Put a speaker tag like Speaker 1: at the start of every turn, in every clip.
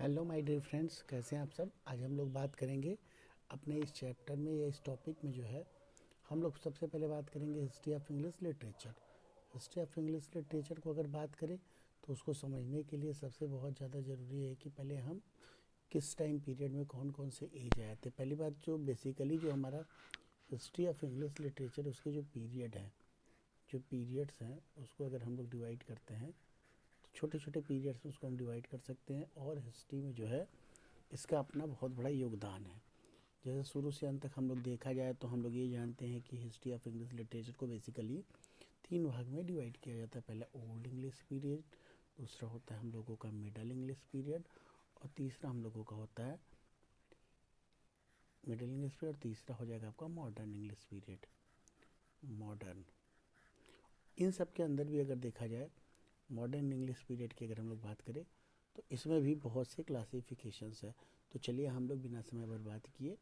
Speaker 1: Hello my dear friends, कैसे हैं आप सब। आज हम लोग बात करेंगे अपने इस चैप्टर में या इस टॉपिक में जो है हम लोग सबसे पहले बात करेंगे history of English literature. History of English literature को अगर बात करें तो उसको समझने के लिए सबसे बहुत ज़्यादा ज़रूरी है कि पहले हम किस टाइम पीरियड में कौन कौन से एज आए थे। पहली बात, जो बेसिकली जो हमारा हिस्ट्री ऑफ इंग्लिश लिटरेचर उसके जो पीरियड हैं, जो पीरियड्स हैं, उसको अगर हम लोग डिवाइड करते हैं तो छोटे छोटे पीरियड्स में उसको हम डिवाइड कर सकते हैं। और हिस्ट्री में जो है इसका अपना बहुत बड़ा योगदान है। जैसे शुरू से अंत तक हम लोग देखा जाए तो हम लोग ये जानते हैं कि हिस्ट्री ऑफ इंग्लिश लिटरेचर को बेसिकली तीन भाग में डिवाइड किया जाता है। पहला ओल्ड इंग्लिश पीरियड, दूसरा होता है हम लोगों का मिडल इंग्लिश पीरियड, और तीसरा हम लोगों का होता है मिडिल इंग्लिश पीरियड, और तीसरा हो जाएगा आपका मॉडर्न इंग्लिश पीरियड। मॉडर्न, इन सब के अंदर भी अगर देखा जाए मॉडर्न इंग्लिश पीरियड की अगर हम लोग बात करें तो इसमें भी बहुत से क्लासिफिकेशंस है। तो चलिए हम लोग बिना समय बर्बाद किए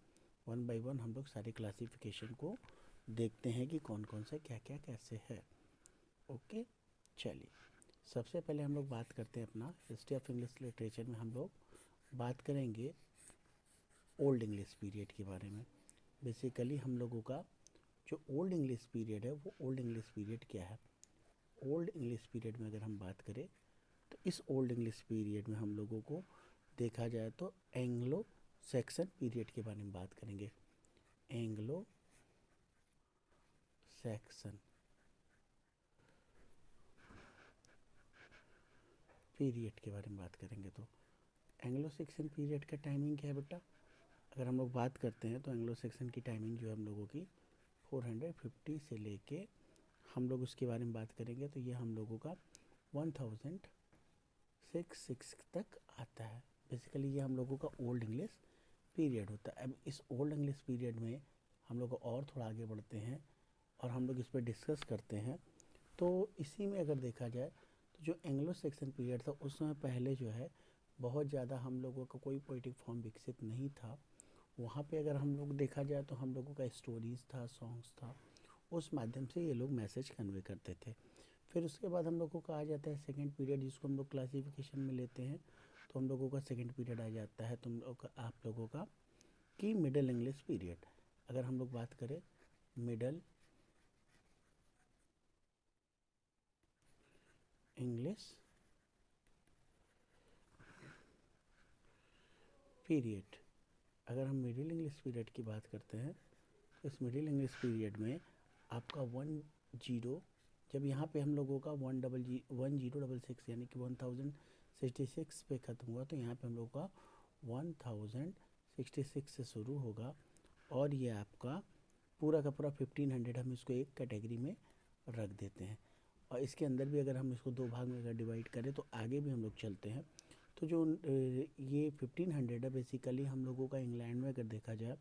Speaker 1: वन बाय वन हम लोग सारे क्लासिफिकेशन को देखते हैं कि कौन कौन सा क्या क्या कैसे है। ओके, चलिए सबसे पहले हम लोग बात करते हैं अपना हिस्ट्री ऑफ इंग्लिश लिटरेचर में हम लोग बात करेंगे ओल्ड इंग्लिश पीरियड के बारे में। बेसिकली हम लोगों का जो ओल्ड इंग्लिश पीरियड है वो ओल्ड इंग्लिश पीरियड क्या है। ओल्ड इंग्लिश पीरियड में अगर हम बात करें तो इस ओल्ड इंग्लिश पीरियड में हम लोगों को देखा जाए तो एंग्लो सैक्सन पीरियड के बारे में बात करेंगे। एंग्लो सैक्सन पीरियड के बारे में बात करेंगे तो एंग्लो सैक्सन पीरियड का टाइमिंग क्या है बेटा। अगर हम लोग बात करते हैं तो एंग्लो सैक्सन की टाइमिंग जो है हम लोगों की 450 से लेके हम लोग उसके बारे में बात करेंगे तो ये हम लोगों का 1066 तक आता है। बेसिकली ये हम लोगों का ओल्ड इंग्लिश पीरियड होता है। अब इस ओल्ड इंग्लिश पीरियड में हम लोग और थोड़ा आगे बढ़ते हैं और हम लोग इस पर डिस्कस करते हैं। तो इसी में अगर देखा जाए तो जो एंग्लो सैक्सन पीरियड था उस समय पहले जो है बहुत ज़्यादा हम लोगों का कोई पोइटिक फॉर्म विकसित नहीं था। वहाँ पे अगर हम लोग देखा जाए तो हम लोगों का स्टोरीज़ था, सॉन्ग्स था, उस माध्यम से ये लोग मैसेज कन्वे करते थे। फिर उसके बाद हम लोगों का आ जाता है सेकंड पीरियड, जिसको हम लोग क्लासिफिकेशन में लेते हैं। तो हम लोगों का सेकंड पीरियड आ जाता है तुम लोग का, आप लोगों का कि मिडल इंग्लिश पीरियड। अगर हम लोग बात करें मिडल इंग्लिश पीरियड, अगर हम मिडिल इंग्लिश पीरियड की बात करते हैं तो इस मिडिल इंग्लिश पीरियड में आपका 10, जब यहाँ पे हम लोगों का 1066 यानी कि 1066 पे ख़त्म हुआ तो यहाँ पे हम लोगों का 1066 से शुरू होगा। और ये आपका पूरा का पूरा 1500 हम इसको एक कैटेगरी में रख देते हैं। और इसके अंदर भी अगर हम इसको दो भाग में अगर डिवाइड करें तो आगे भी हम लोग चलते हैं। तो जो ये 1500 है बेसिकली हम लोगों का इंग्लैंड में अगर देखा जाए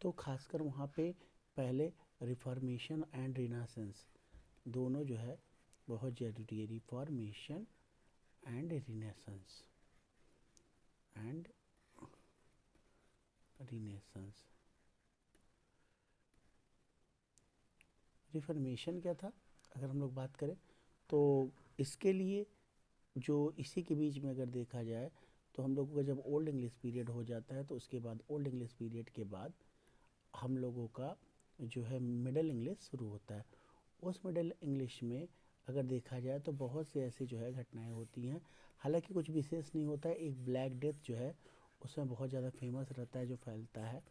Speaker 1: तो खासकर वहाँ पे पहले रिफॉर्मेशन एंड रिनासेंस दोनों जो है बहुत ज़रूरी है। Reformation and renaissance and renaissance. Reformation क्या था अगर हम लोग बात करें तो इसके लिए जो इसी के बीच में अगर देखा जाए तो हम लोगों का जब ओल्ड इंग्लिश पीरियड हो जाता है तो उसके बाद ओल्ड इंग्लिश पीरियड के बाद हम लोगों का जो है मिडल इंग्लिश शुरू होता है। उस मिडल इंग्लिश में अगर देखा जाए तो बहुत से ऐसी जो है घटनाएं होती हैं। हालांकि कुछ विशेष नहीं होता है, एक ब्लैक डेथ जो है उसमें बहुत ज़्यादा फेमस रहता है जो फैलता है,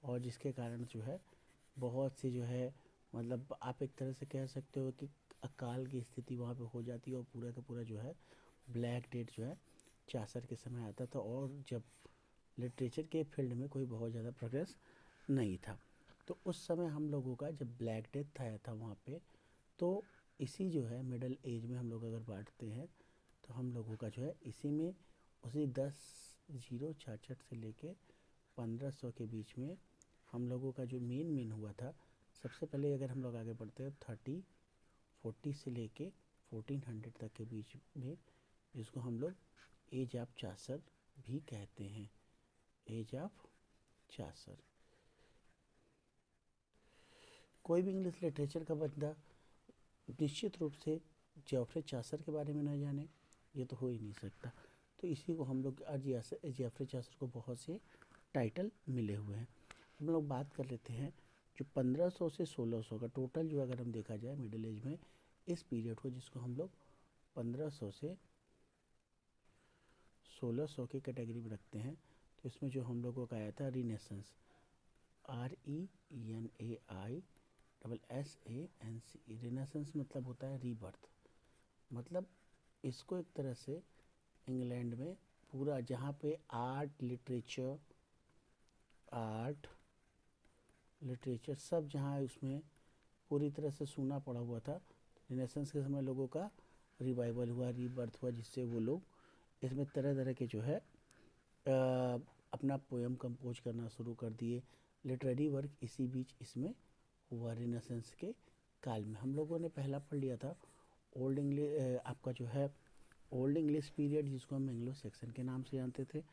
Speaker 1: और जिसके कारण जो है बहुत सी जो है मतलब आप एक तरह से कह सकते हो कि अकाल की स्थिति वहाँ पे हो जाती है और पूरा का पूरा जो है ब्लैक डेथ जो है चासर के समय आता था। और जब लिटरेचर के फील्ड में कोई बहुत ज़्यादा प्रोग्रेस नहीं था तो उस समय हम लोगों का जब ब्लैक डेथ आया था वहाँ पे, तो इसी जो है मिडल एज में हम लोग अगर बांटते हैं तो हम लोगों का जो है इसी में उसी 1066 से लेके 1500 के बीच में हम लोगों का जो मेन हुआ था। सबसे पहले अगर हम लोग आगे बढ़ते हैं 40 से लेके 1400 तक के बीच में, जिसको हम लोग एज ऑफ चासर भी कहते हैं। Age of Chaucer. कोई भी इंग्लिश लिटरेचर का बंदा निश्चित रूप से जॉफ्रे चासर के बारे में ना जाने, ये तो हो ही नहीं सकता। तो इसी को हम लोग आज जेफरी चासर को बहुत से टाइटल मिले हुए हैं। हम लोग बात कर लेते हैं जो 1500 से 1600 का टोटल जो अगर हम देखा जाए मिडिल एज में इस पीरियड को, जिसको हम लोग 1500 से 1600 की कैटेगरी में रखते हैं, तो इसमें जो हम लोगों का आया था रीनेसेंस, RENAI रीनेसेंस मतलब होता है रीबर्थ। मतलब इसको एक तरह से इंग्लैंड में पूरा जहाँ पे आर्ट लिटरेचर सब जहाँ उसमें पूरी तरह से सूना पड़ा हुआ था, रिनेसेंस के समय लोगों का रिवाइवल हुआ, रीबर्थ हुआ, जिससे वो लोग इसमें तरह तरह के जो है अपना पोएम कंपोज करना शुरू कर दिए। लिटरेरी वर्क इसी बीच इसमें हुआ रिनेसेंस के काल में। हम लोगों ने पहला पढ़ लिया था ओल्ड इंग्लिश, आपका जो है ओल्ड इंग्लिश पीरियड, जिसको हम एंग्लो सेक्शन के नाम से जानते थे।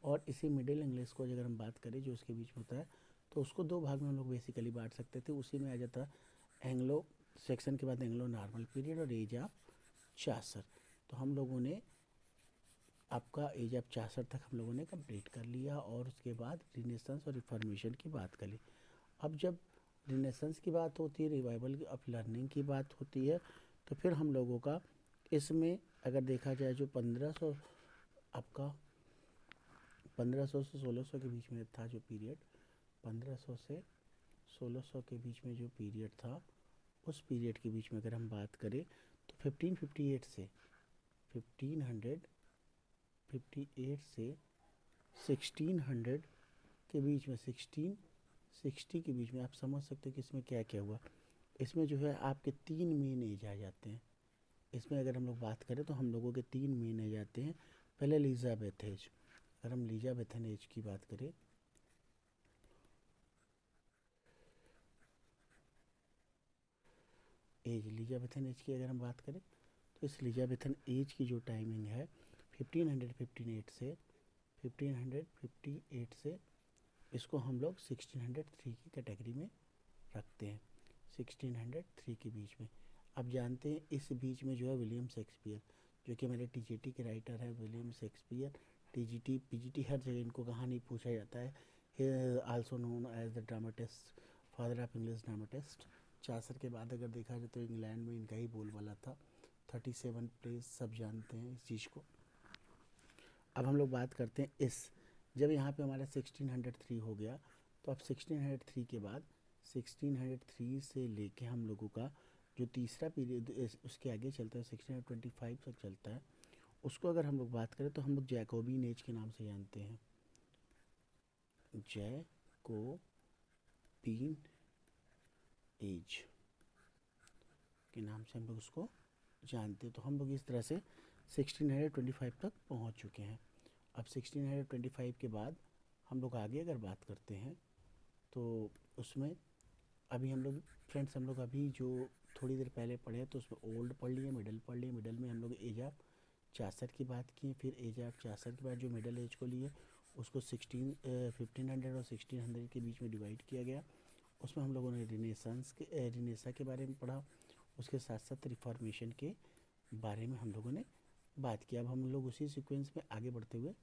Speaker 1: और इसी मिडिल इंग्लिश को अगर हम बात करें जो उसके बीच में होता है, तो उसको दो भाग में हम लोग बेसिकली बांट सकते थे। उसी में आ जाता एंग्लो सेक्शन के बाद एंग्लो नॉर्मल पीरियड और एज ऑफ चासर। तो हम लोगों ने आपका एज ऑफ चासर तक हम लोगों ने कंप्लीट कर लिया, और उसके बाद रिनेसेंस और रिफॉर्मेशन की बात करी। अब जब रिनेसेंस की बात होती है, रिवाइवल ऑफ लर्निंग की बात होती है, तो फिर हम लोगों का इसमें अगर देखा जाए जो 1500 आपका 1500 से 1600 के बीच में था जो पीरियड, 1500 से 1600 के बीच में जो पीरियड था, उस पीरियड के बीच में अगर हम बात करें तो 1558 से 1600 के बीच में 1660 के बीच में आप समझ सकते हो कि इसमें क्या क्या हुआ। इसमें जो है आपके तीन मेन एज आ जाते हैं। इसमें अगर हम लोग बात करें तो हम लोगों के तीन मेन एज आते हैं। पहले एलिजाबेथ एज, अगर हम एलिजाबेथन एज की बात करें, एलिजाबेथन एज की अगर हम बात करें, तो इस एलिजाबेथन एज की जो टाइमिंग है 1558 से 1558 से इसको हम लोग 1603 की कैटेगरी में रखते हैं। 1603 के बीच में आप जानते हैं इस बीच में जो है विलियम शेक्सपियर, जो कि मेरे टीजीटी के राइटर हैं, विलियम शेक्सपियर, टीजीटी पीजीटी हर जगह इनको कहानी पूछा जाता है। Also known as the dramatist, father of English dramatist. Chaucer के बाद अगर देखा जाए तो इंग्लैंड में इनका ही बोलबाला था। 37 प्लेस सब जानते हैं इस चीज़ को। अब हम लोग बात करते हैं जब यहाँ पे हमारा 1603 हो गया, तो अब 1603 के बाद 1603 से लेके हम लोगों का जो तीसरा पीरियड उसके आगे चलता है 1625 तक चलता है, उसको अगर हम लोग बात करें तो हम लोग जैकोबिन एज के नाम से जानते हैं। जैकोबिन एज के नाम से हम लोग उसको जानते हैं। तो हम लोग इस तरह से 1625 तक पहुंच चुके हैं। अब 1625 के बाद हम लोग आगे अगर बात करते हैं तो उसमें अभी हम लोग फ्रेंड्स हम लोग अभी जो थोड़ी देर पहले पढ़े तो उसमें ओल्ड पढ़ लिए, मिडल पढ़ लिए। मिडल में हम लोग एज ऑफ चासर की बात की, फिर एज ऑफ चासर के बाद जो मिडल एज को लिए उसको 1500 और 1600 के बीच में डिवाइड किया गया। उसमें हम लोगों ने रिनेसा के बारे में पढ़ा, उसके साथ साथ रिफॉर्मेशन के बारे में हम लोगों ने बात किया। अब हम लोग उसी सीक्वेंस में आगे बढ़ते हुए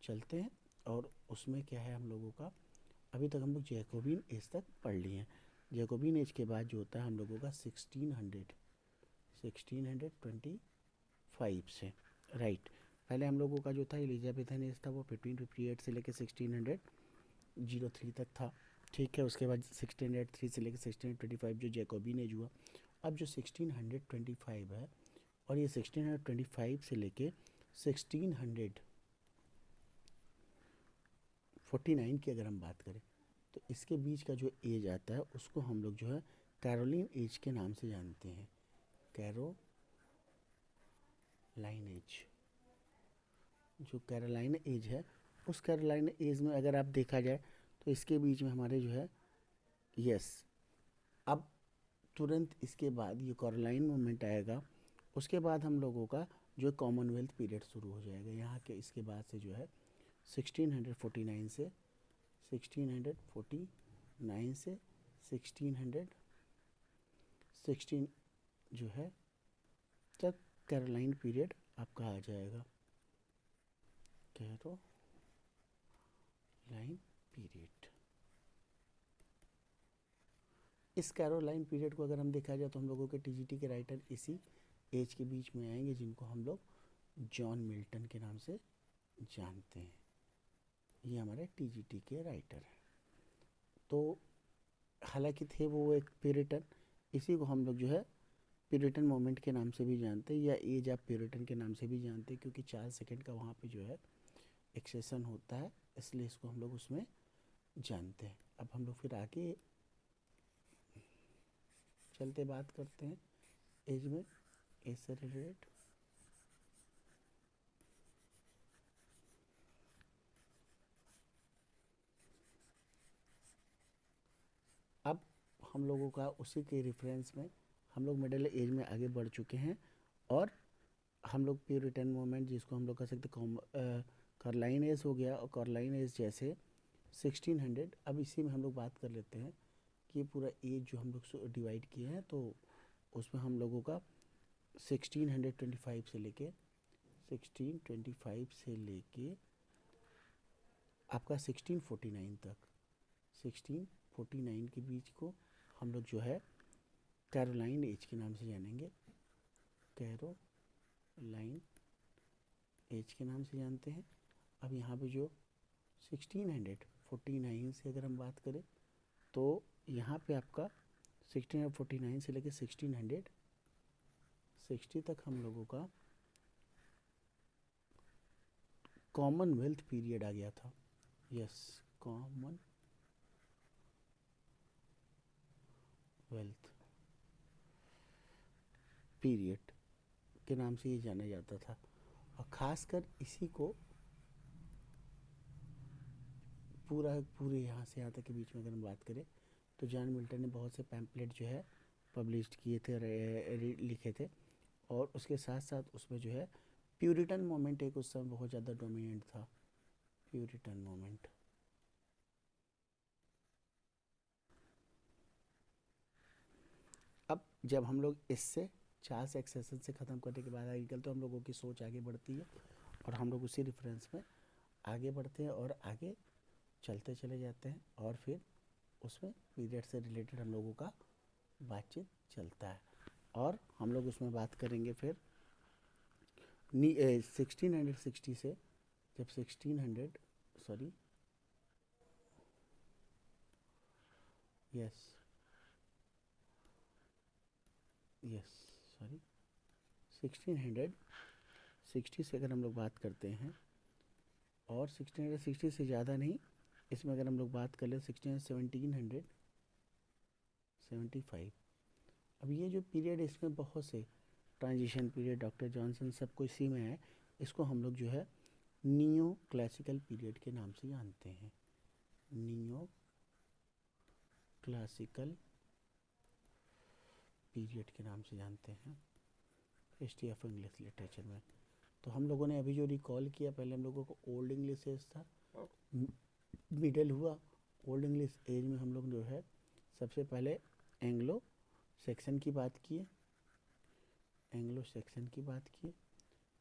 Speaker 1: चलते हैं, और उसमें क्या है हम लोगों का अभी तक हम लोग जैकोबिन एज तक पढ़ लिए हैं। जैकोबिन एज के बाद जो होता है हम लोगों का 1625 से, राइट। पहले हम लोगों का जो था एलिजाबेथन एज था वो 1558 से लेकर 1603 तक था, ठीक है। उसके बाद 1603 से लेकर 1625 जो जैकोबिन एज हुआ। अब जो 1625 है, और ये 1625 से लेके 1649 की अगर हम बात करें, तो इसके बीच का जो एज आता है उसको हम लोग जो है कैरोलिन एज के नाम से जानते हैं। कैरोलाइन एज, जो कैरोलाइन एज है, उस कैरोलाइन एज में अगर आप देखा जाए तो इसके बीच में हमारे जो है अब तुरंत इसके बाद ये कैरोलाइन मूवमेंट आएगा। उसके बाद हम लोगों का जो कॉमनवेल्थ पीरियड शुरू हो जाएगा यहाँ के। इसके बाद से जो है 1649 से 16 जो है तक कैरोलाइन पीरियड आपका आ जाएगा। Caroline period. इस कैरोलाइन पीरियड को अगर हम देखा जाए तो हम लोगों के टीजीटी के राइटर इसी एज के बीच में आएंगे, जिनको हम लोग जॉन मिल्टन के नाम से जानते हैं। ये हमारे टीजीटी के राइटर हैं। तो हालांकि थे वो एक प्यूरिटन, इसी को हम लोग जो है प्यूरिटन मोमेंट के नाम से भी जानते हैं, या एज ऑफ प्यूरिटन के नाम से भी जानते हैं, क्योंकि 4 सेकंड का वहाँ पे जो है एक सेशन होता है, इसलिए इसको हम लोग उसमें जानते हैं। अब हम लोग फिर आगे चलते बात करते हैं एज में, एज से रिलेटेड। अब हम लोगों का उसी के रेफरेंस में हम लोग मिडिल एज में आगे बढ़ चुके हैं, और हम लोग प्यूरिटन मोमेंट जिसको हम लोग कह सकते कार्लाइन एज हो गया, और कार्लाइन एज जैसे 1600। अब इसी में हम लोग बात कर लेते हैं कि पूरा एज जो हम लोग डिवाइड किए हैं, तो उसमें हम लोगों का 1625 से लेके 1625 से लेके आपका 1649 तक, 1649 के बीच को हम लोग जो है कैरोलाइन एज के नाम से जानेंगे। कैरोलाइन एज के नाम से जानते हैं। अब यहाँ पे जो 1649 से अगर हम बात करें, तो यहाँ पे आपका 1649 से लेकर 1660 तक हम लोगों का कॉमनवेल्थ पीरियड आ गया था। यस, कॉमनवेल्थ पीरियड के नाम से ये जाना जाता था। और ख़ासकर इसी को पूरे यहाँ से यहाँ तक के बीच में अगर हम बात करें, तो जॉन मिल्टन ने बहुत से पैम्पलेट जो है पब्लिश किए थे, लिखे थे, और उसके साथ साथ उसमें जो है प्यूरिटन मोमेंट एक उस समय बहुत ज़्यादा डोमिनेंट था। Puritan moment. अब जब हम लोग इससे 4 सेक्शन से ख़त्म करने के बाद आगे निकलते, तो हम लोगों की सोच आगे बढ़ती है, और हम लोग उसी रेफरेंस में आगे बढ़ते हैं और आगे चलते चले जाते हैं, और फिर उसमें पीरियड से रिलेटेड हम लोगों का बातचीत चलता है। और हम लोग उसमें बात करेंगे फिर 1660 से, जब 1600 सॉरी यस यस सॉरी 1660 से अगर हम लोग बात करते हैं, और 1660 से ज़्यादा नहीं, इसमें अगर हम लोग बात कर ले 1775। अब ये जो पीरियड, इसमें बहुत से ट्रांजिशन पीरियड, डॉक्टर जॉनसन सब कुछ इसी में है, इसको हम लोग जो है नियो क्लासिकल पीरियड के नाम से जानते हैं। नियो क्लासिकल पीरियड के नाम से जानते हैं हिस्ट्री ऑफ इंग्लिश लिटरेचर में। तो हम लोगों ने अभी जो रिकॉल किया, पहले हम लोगों को ओल्ड इंग्लिश एज था, मिडल हुआ, ओल्ड इंग्लिश एज में हम लोग जो है सबसे पहले एंग्लो सेक्शन की बात किए, एंग्लो सेक्शन की बात किए।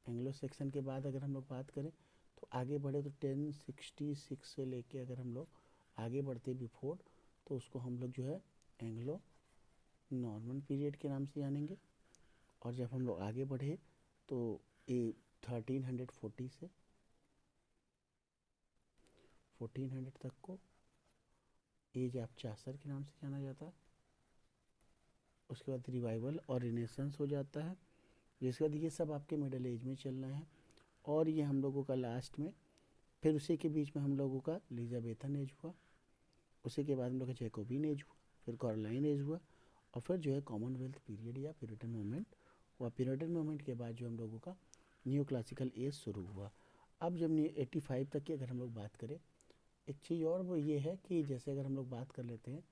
Speaker 1: एंग्लो सेक्शन के बाद अगर हम लोग बात करें तो आगे बढ़े, तो 1066 से लेके अगर हम लोग आगे बढ़ते बिफोर, तो उसको हम लोग जो है एंग्लो नॉर्मन पीरियड के नाम से जानेंगे। और जब हम लोग आगे बढ़े, तो ये 1340 से 1400 तक को एज ऑफ चासर के नाम से जाना जाता है। उसके बाद रिवाइवल और रिनेसेंस हो जाता है, जिसके बाद ये सब आपके मिडिल एज में चल रहे हैं। और ये हम लोगों का लास्ट में, फिर उसी के बीच में हम लोगों का एलिजाबेथन एज हुआ, उसी के बाद हम लोग का जैकोबिन एज हुआ, फिर कॉरलाइन एज हुआ, और फिर जो है कॉमनवेल्थ पीरियड या प्यूरिटन मूवमेंट हुआ। प्यूरिटन मूवमेंट के बाद जो हम लोगों का न्यू क्लासिकल एज शुरू हुआ। अब जब 85 तक की अगर हम लोग बात करें, एक चीज़ और वो ये है कि जैसे अगर हम लोग बात कर लेते हैं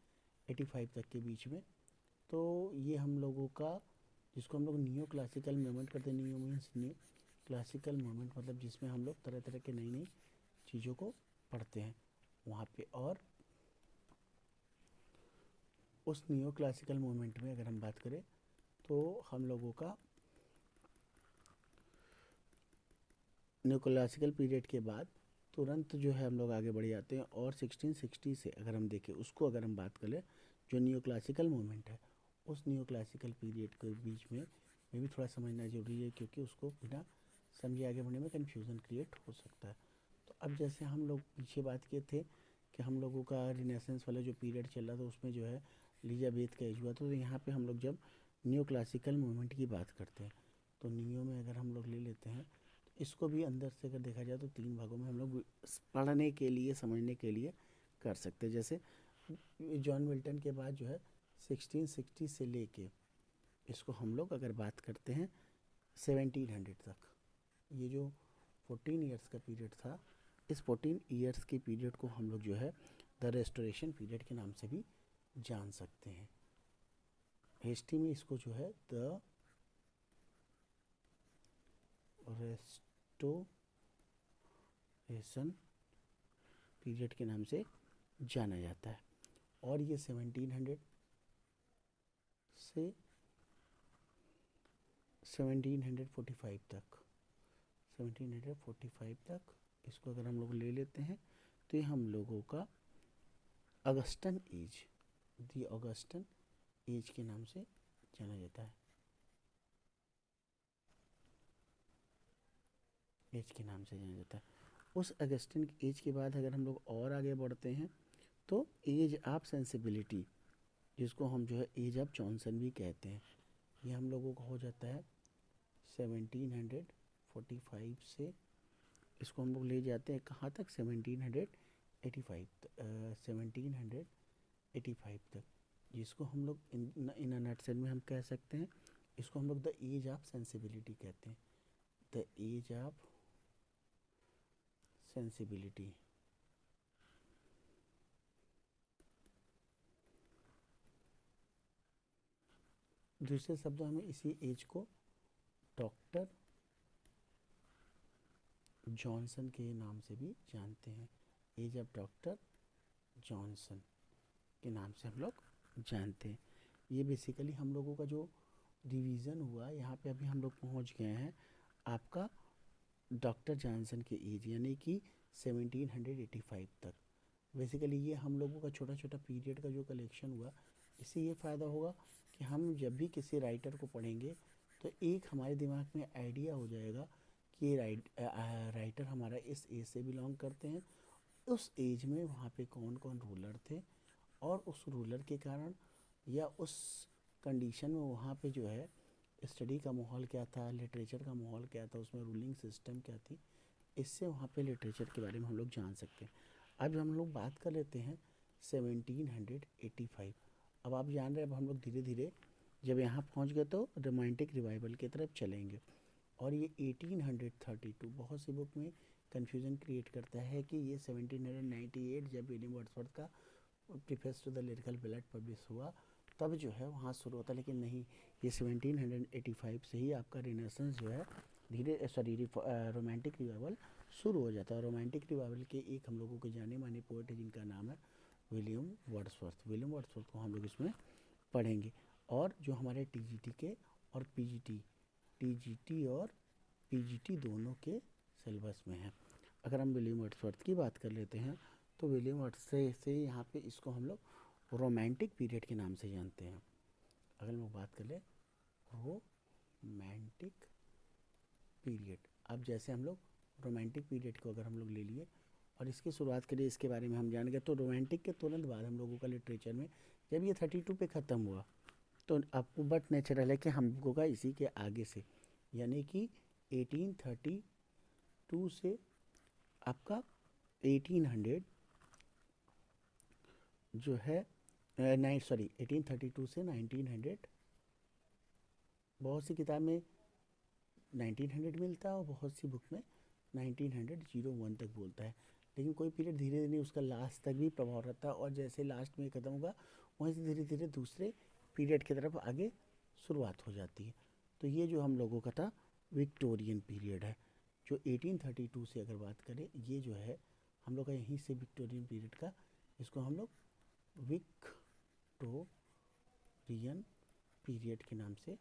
Speaker 1: 85 तक के बीच में, तो ये हम लोगों का, जिसको हम लोग न्यू क्लासिकल मूवमेंट करते हैं, new means new classical movement मतलब जिसमें हम लोग तरह तरह के नई नई चीज़ों को पढ़ते हैं वहाँ पे। और उस न्यू क्लासिकल मूवमेंट में अगर हम बात करें, तो हम लोगों का न्यू क्लासिकल पीरियड के बाद तुरंत जो है हम लोग आगे बढ़ जाते हैं, और 1660 से अगर हम देखें उसको, अगर हम बात करें जो न्यू क्लासिकल मूवमेंट है, उस न्यू क्लासिकल पीरियड के बीच में भी थोड़ा समझना जरूरी है, क्योंकि उसको बिना समझे आगे बढ़ने में कन्फ्यूज़न क्रिएट हो सकता है। तो अब जैसे हम लोग पीछे बात किए थे कि हम लोगों का रिनेसेंस वाला जो पीरियड चल रहा था उसमें जो है एलिजाबेथ का एज हुआ था, तो यहाँ पे हम लोग जब न्यू क्लासिकल मूवमेंट की बात करते हैं तो नियो में अगर हम लोग ले लेते हैं, तो इसको भी अंदर से अगर देखा जाए तो तीन भागों में हम लोग पढ़ने के लिए, समझने के लिए कर सकते हैं। जैसे जॉन मिल्टन के बाद जो है 1660 से लेके इसको हम लोग अगर बात करते हैं 1700 तक, ये जो 14 ईयर्स का पीरियड था, इस 14 ईयर्स के पीरियड को हम लोग जो है द रेस्टोरेशन पीरियड के नाम से भी जान सकते हैं। हिस्ट्री में इसको जो है द रेस्टोरेशन पीरियड के नाम से जाना जाता है। और ये 1700 से 1745 तक, 1745 तक इसको अगर हम लोग ले लेते हैं तो ये हम लोगों का अगस्टन एज, दी अगस्टन एज के नाम से जाना जाता है, एज के नाम से जाना जाता है। उस अगस्टन एज के बाद अगर हम लोग और आगे बढ़ते हैं तो एज ऑफ सेंसिबिलिटी, जिसको हम जो है एज ऑफ जॉनसन भी कहते हैं, ये हम लोगों का हो जाता है 1745 से, इसको हम लोग ले जाते हैं कहाँ तक, 1785 तक, जिसको हम लोग इन नटसेल में हम कह सकते हैं, इसको हम लोग द एज ऑफ सेंसिबिलिटी कहते हैं, द एज ऑफ सेंसिबिलिटी। दूसरे शब्दों में इसी एज को डॉक्टर जॉनसन के नाम से भी जानते हैं, एज ऑफ डॉक्टर जॉनसन के नाम से हम लोग जानते हैं। ये बेसिकली हम लोगों का जो रिवीजन हुआ, यहाँ पे अभी हम लोग पहुँच गए हैं आपका डॉक्टर जॉनसन के एज, यानी कि 1785 तक। बेसिकली ये हम लोगों का छोटा छोटा पीरियड का जो कलेक्शन हुआ, इससे ये फ़ायदा होगा कि हम जब भी किसी राइटर को पढ़ेंगे तो एक हमारे दिमाग में आइडिया हो जाएगा कि ये राइटर हमारा इस एज से बिलोंग करते हैं, उस एज में वहाँ पे कौन कौन रूलर थे, और उस रूलर के कारण या उस कंडीशन में वहाँ पे जो है स्टडी का माहौल क्या था, लिटरेचर का माहौल क्या था, उसमें रूलिंग सिस्टम क्या थी, इससे वहाँ पे लिटरेचर के बारे में हम लोग जान सकते हैं। अब हम लोग बात कर लेते हैं 1785। अब आप जान रहे हैं, अब हम लोग धीरे धीरे जब यहाँ पहुँच गए तो रोमांटिक रिवाइवल की तरफ चलेंगे। और ये 1832 बहुत सी बुक में कन्फ्यूज़न क्रिएट करता है कि ये 1798 जब विलियम वर्ड्सवर्थ का preface to the lyrical ballad publish हुआ तब जो है वहाँ शुरू होता है, लेकिन नहीं, ये 1785 से ही आपका रिनेसेंस जो है धीरे रोमांटिक रिवाइवल शुरू हो जाता है। रोमांटिक रिवाइवल के एक हम लोगों के जाने माने पोएट है जिनका नाम है विलियम वर्ड्सवर्थ। विलियम वर्ड्सवर्थ को हम लोग इसमें पढ़ेंगे। और जो हमारे टीजीटी के और पीजीटी, टीजीटी और पीजीटी दोनों के सिलेबस में है। अगर हम विलियम वर्ड्सवर्थ की बात कर लेते हैं तो विलियम वर्ड्सवर्थ से यहाँ पे इसको हम लोग रोमांटिक पीरियड के नाम से जानते हैं। अगर हम बात कर ले रोमांटिक पीरियड, अब जैसे हम लोग रोमांटिक पीरियड को अगर हम लोग ले लिए और इसकी शुरुआत करें, इसके बारे में हम जान गए, तो रोमांटिक के तुरंत बाद हम लोगों का लिटरेचर में जब ये 32 पे ख़त्म हुआ तो आपको बट नेचुरल है कि हम लोगों का इसी के आगे से, यानी कि 1832 से आपका 1800 जो है 1832 से 1900, बहुत सी किताब में 1900 मिलता है और बहुत सी बुक में 1901 तक बोलता है, लेकिन कोई पीरियड धीरे धीरे उसका लास्ट तक भी प्रभाव रहता है, और जैसे लास्ट में ख़त्म होगा वहीं से धीरे धीरे दूसरे पीरियड की तरफ आगे शुरुआत हो जाती है। तो ये जो हम लोगों का था विक्टोरियन पीरियड है, जो 1832 से अगर बात करें, ये जो है हम लोग का यहीं से विक्टोरियन पीरियड का, इसको हम लोग विक्टोरियन पीरियड के नाम से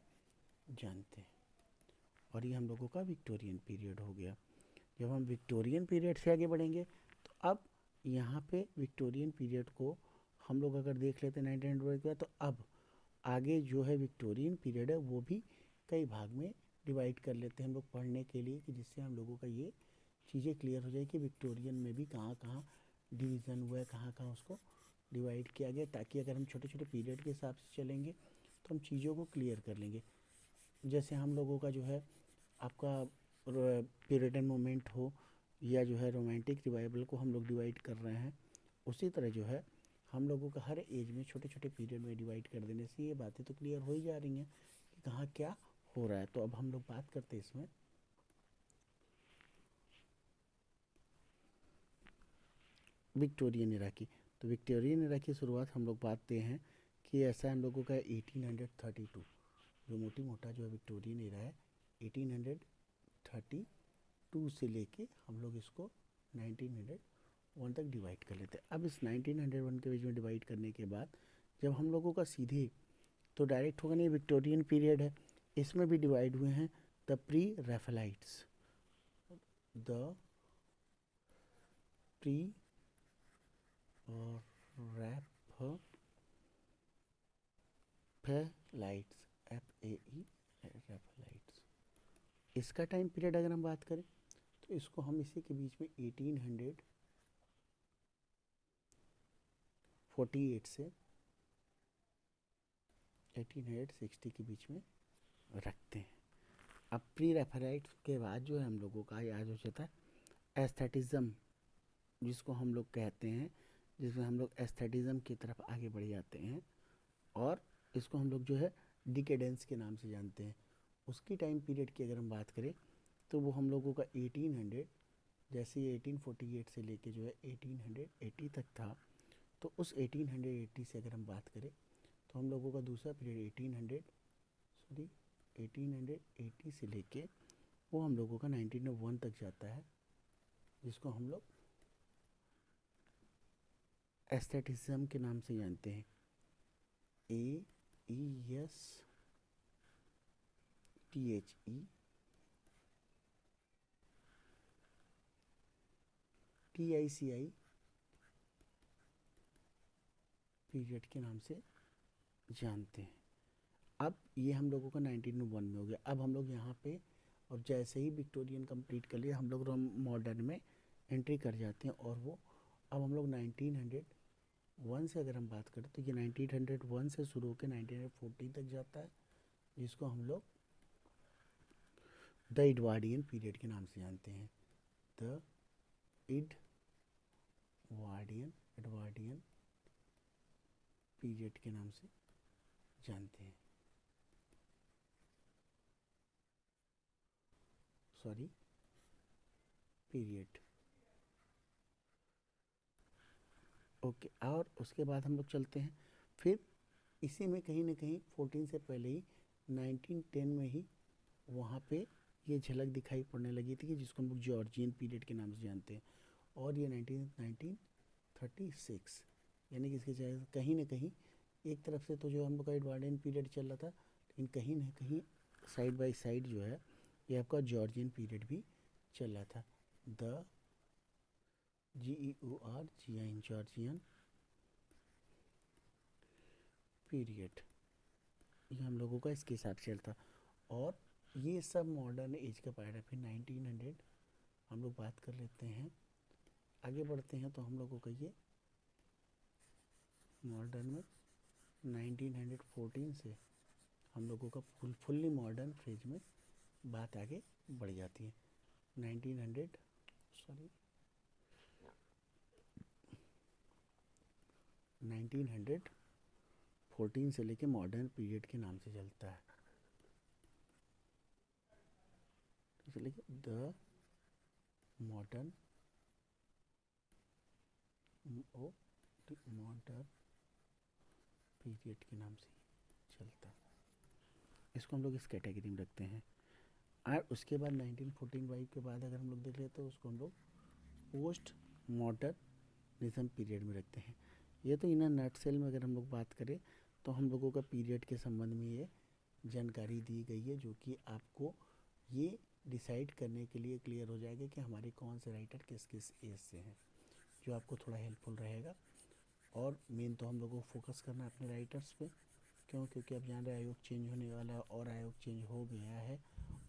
Speaker 1: जानते हैं। और ये हम लोगों का विक्टोरियन पीरियड हो गया। जब हम विक्टोरियन पीरियड से आगे बढ़ेंगे तो अब यहाँ पे विक्टोरियन पीरियड को हम लोग अगर देख लेते हैं 1900 के बाद, तो अब आगे जो है विक्टोरियन पीरियड है वो भी कई भाग में डिवाइड कर लेते हैं हम लोग पढ़ने के लिए, कि जिससे हम लोगों का ये चीज़ें क्लियर हो जाए कि विक्टोरियन में भी कहाँ कहाँ डिवीज़न हुआ है, कहाँ कहाँ उसको डिवाइड किया गया, ताकि अगर हम छोटे छोटे पीरियड के हिसाब से चलेंगे तो हम चीज़ों को क्लियर कर लेंगे। जैसे हम लोगों का जो है आपका प्यूरिटन मोमेंट हो या जो है रोमांटिक रिवाइवल को हम लोग डिवाइड कर रहे हैं, उसी तरह जो है हम लोगों का हर एज में छोटे छोटे पीरियड में डिवाइड कर देने से ये बातें तो क्लियर हो ही जा रही हैं कि कहाँ क्या हो रहा है। तो अब हम लोग बात करते हैं इसमें विक्टोरियन एरा की। तो विक्टोरियन एरा की शुरुआत हम लोग पाते हैं कि ऐसा हम लोगों का 1832, जो मोटी मोटा जो है विक्टोरियन एरा है 1832 से लेके हम लोग इसको 1901 तक डिवाइड कर लेते हैं। अब इस 1901 के बीच में डिवाइड करने के बाद जब हम लोगों का सीधे तो डायरेक्ट होगा नहीं, विक्टोरियन पीरियड है, इसमें भी डिवाइड हुए हैं the pre Raphaelites, the pre Raphaelites, FAE Raphaelites. इसका टाइम पीरियड अगर हम बात करें तो इसको हम इसी के बीच में 1848 से 1860 के बीच में रखते हैं। अब प्री रेफराइट के बाद जो है हम लोगों का याद हो जाता है एस्थेटिज्म, जिसको हम लोग कहते हैं, जिसमें हम लोग एस्थेटिज्म की तरफ आगे बढ़ जाते हैं और इसको हम लोग जो है डिकेडेंस के नाम से जानते हैं। उसकी टाइम पीरियड की अगर हम बात करें तो वो हम लोगों का 1800, जैसे ये 1848 से लेके जो है 1880 तक था, तो उस 1880 से अगर हम बात करें तो हम लोगों का दूसरा पीरियड 1880 से लेके वो हम लोगों का 1901 तक जाता है, जिसको हम लोग एस्थेटिज्म के नाम से जानते हैं, AESTHETICI पीरियड के नाम से जानते हैं। अब ये हम लोगों का 1901 में हो गया। अब हम लोग यहाँ पे और जैसे ही विक्टोरियन कंप्लीट कर लिया हम लोग मॉडर्न में एंट्री कर जाते हैं, और वो अब हम लोग 1901 से अगर हम बात करें तो ये 1901 से शुरू होकर 1940 तक जाता है, जिसको हम लोग द एडवार्डियन पीरियड के नाम से जानते हैं, द एडवार्डियन पीरियड के नाम से जानते हैं, सॉरी पीरियड। ओके, और उसके बाद हम लोग चलते हैं फिर इसी में कहीं ना कहीं 14 से पहले ही 1910 में ही वहाँ पे ये झलक दिखाई पड़ने लगी थी कि जिसको हम लोग जॉर्जियन पीरियड के नाम से जानते हैं, और ये 1936, यानी कि इसके कहीं ना कहीं एक तरफ से तो जो हम लोग का एडवार्डियन पीरियड चल रहा था, लेकिन कहीं ना कहीं साइड बाय साइड जो है ये आपका जॉर्जियन पीरियड भी चल रहा था, द GEORGIAN जॉर्जियन पीरियड, ये हम लोगों का इसके हिसाब से चलता। और ये सब मॉडर्न एज का पार्ट है। फिर 1900 हम लोग बात कर लेते हैं, आगे बढ़ते हैं तो हम लोगों का ये मॉडर्न में 1914 से हम लोगों का फुल्ली मॉडर्न फेज में बात आगे बढ़ जाती है। 1914 से लेके मॉडर्न पीरियड के नाम से चलता है, इसलिए द मॉडर्न मॉडर्न पीरियड के नाम से चलता है, इसको हम लोग इस कैटेगरी में रखते हैं। और उसके बाद 1945 के बाद अगर हम लोग देख लें तो उसको हम लोग पोस्ट मॉडर्निज्म पीरियड में रखते हैं। ये तो इन नट सेल में अगर हम लोग बात करें तो हम लोगों का पीरियड के संबंध में ये जानकारी दी गई है, जो कि आपको ये डिसाइड करने के लिए क्लियर हो जाएगा कि हमारे कौन से राइटर किस किस एज से हैं, जो आपको थोड़ा हेल्पफुल रहेगा। और मेन तो हम लोगों को फोकस करना है अपने राइटर्स पे, क्यों? क्योंकि अब जान रहे आयोग चेंज होने वाला है, और आयोग चेंज हो गया है,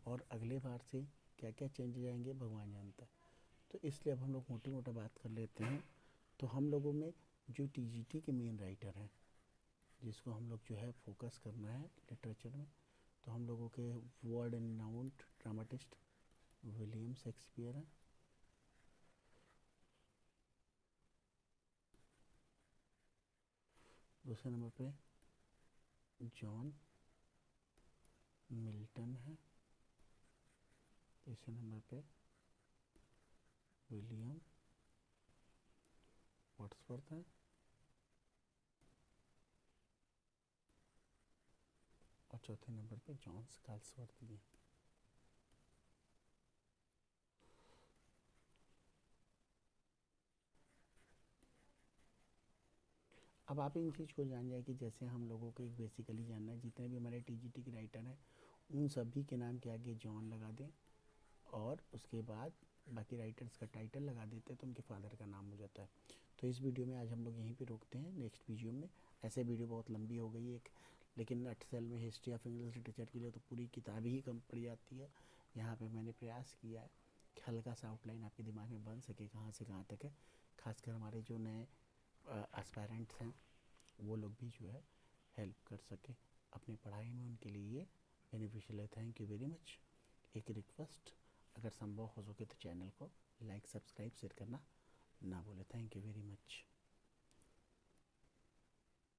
Speaker 1: और अगले बार से क्या क्या चेंज आएंगे भगवान जानता है। तो इसलिए अब हम लोग मोटी मोटा बात कर लेते हैं। तो हम लोगों में जो टीजीटी के मेन राइटर हैं, जिसको हम लोग जो है फोकस करना है लिटरेचर में, तो हम लोगों के word and noun dramatist William Shakespeare हैं। दूसरे नंबर पे जॉन मिल्टन है। तीसरे नंबर पे विलियम वर्ड्सवर्थ है। और चौथे नंबर पे जॉन स्काल्सवर्थ भी है। अब आप इन चीज़ को जान जाए कि जैसे हम लोगों को एक बेसिकली जानना है, जितने भी हमारे टीजीटी के राइटर हैं उन सभी के नाम के आगे जॉन लगा दें, और उसके बाद बाकी राइटर्स का टाइटल लगा देते हैं तो उनके फादर का नाम हो जाता है। तो इस वीडियो में आज हम लोग यहीं पे रोकते हैं, नेक्स्ट वीडियो में। ऐसे वीडियो बहुत लंबी हो गई एक, लेकिन एक्सेल में हिस्ट्री ऑफ इंग्लिश लिटरेचर के लिए तो पूरी किताब ही कम पड़ जाती है। यहाँ पे मैंने प्रयास किया है कि हल्का सा आउटलाइन आपके दिमाग में बन सके कहाँ से कहाँ तक है। खासकर हमारे जो नए एस्पायरेंट्स हैं वो लोग भी जो है हेल्प कर सके अपनी पढ़ाई में, उनके लिए ये बेनिफिशियल है। Thank you very much. एक रिक्वेस्ट, अगर संभव हो सके तो चैनल को लाइक सब्सक्राइब शेयर करना ना भूले। Thank you very much.